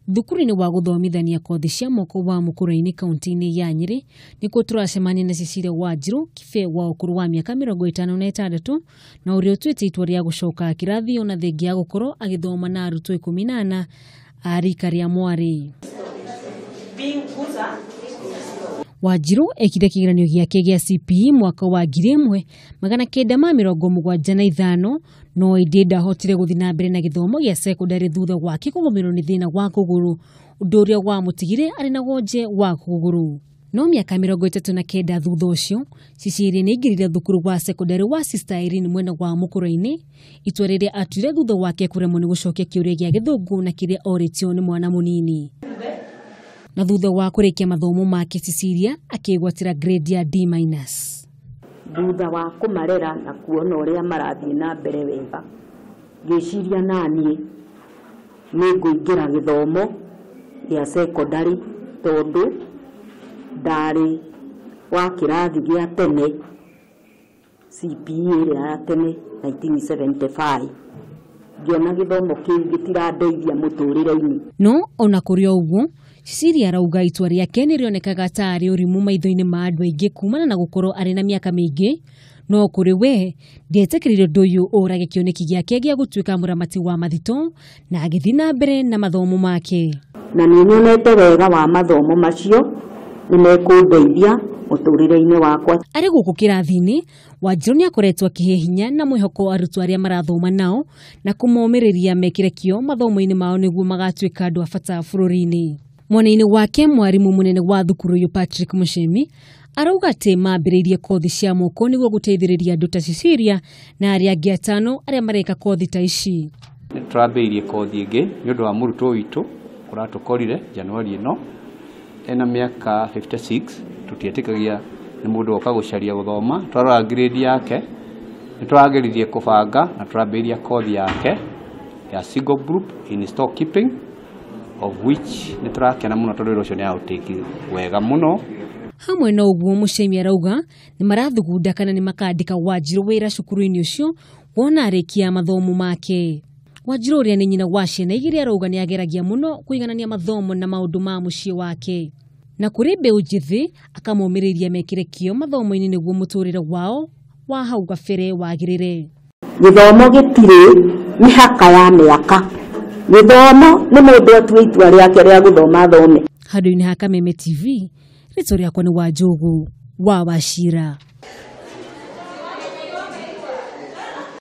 Cukuru-ini wa guthomithania kothi cia moko wa Mukurwe-ini kaunti-ini ya Nyeri nikuo turacemania na Cecilia Wanjiru kife wa ukuru wa miaka 56 na uria utuite itua ria gucoka kirathi ona thengia yagukorwo agithoma na arutwo 14 a rika ria mwari. Wanjiru ekire kigeranio giake gia CPE mwaka wa 1975 no indi ndahotire guthi na mbere na githomo gia secondary thutha wake kugomerwo ni thina wa kuguru undu uria wa mutigire ari na gonje wa kuguru. No miaka 39 thutha ucio Cecilia ni ingirire thukuru wa secondary wa Sister Irene mwena wa Mukurwe-ini itua riria atuire thutha wake kuremwo ni gucokia kiuria gia githungu na kiria oritio ni mwana munini. Na thutha wa kurikia mathomo make Cecilia akigwatira grade ya D-. Thutha wa kumarera na kuona uria marathie na mbere wega ngiciria nani ni nguingira githomo gia secondary tondu ndari wa kirathi gia tene CPE ya tene 1975 ngiona githomo kiu gitirandeithia muturire-ini. No ona kuri uguo Cecilia arauga itua riake ni rionekaga ta ari urimu maitho-ini ma andu aingi kumana na gukorwo ari na miaka mingi, no kuri we ndietekirire nduyu urage kioneki giake gia gutuika muramati wa mathitoo na agithi na mbere na mathomo make. Na ni nyonete wega wa mathomo macio ni mekundeithia muturire-ini wakwa. Ari guku kirathi-ini Wanjiru ni akoretwo akihe hinya na mwihoko arutwo aria marathoma nao na kumomiriria mekire kio mathomo-ini mao niguo magatuika andu a bata bururi-ini. Mwena-ini wake mwarimu munene wa thukuru uyu Patrick Mushemi arauga ati mambiriirie kothi cia moko niguo guteithiriria andu ta Cecilia na aria angi 5 aria mareka kothi ta ici. Nitwambiriirie kothi ingi ni undu wa murutwo witu uratukorire Januari ino ena miaka 56 tutietikagia ni mundu oka gucaria guthoma twarora grade yake nitwageririe kubanga na twambiriirie kothi yake ya single group in stock keeping of which nitrakena muno tondu ucio ni autiki wega muno. Hamwe na uguo Mushemi arauga ni marathugunda kana ni makandika Wanjiru wira cukuru-ini ucio wona arikia mathomo make. Wanjiru uria ni nyina wa ciana igiri arauga ni ageragia muno kuiganania mathomo na maundu ma mucii wake. Na kuri mbeu njithi akamomiriria mekire kio mathomo-ini niguo muturire wao wa hau gabere wagirire. Githomo gitire mihaka ya miaka. Githomo ni mundu atue itua riake ria guthoma thome. Handu-ini ha Kameme TV, ritwa riakwa ni Wanjugu wa Wachira.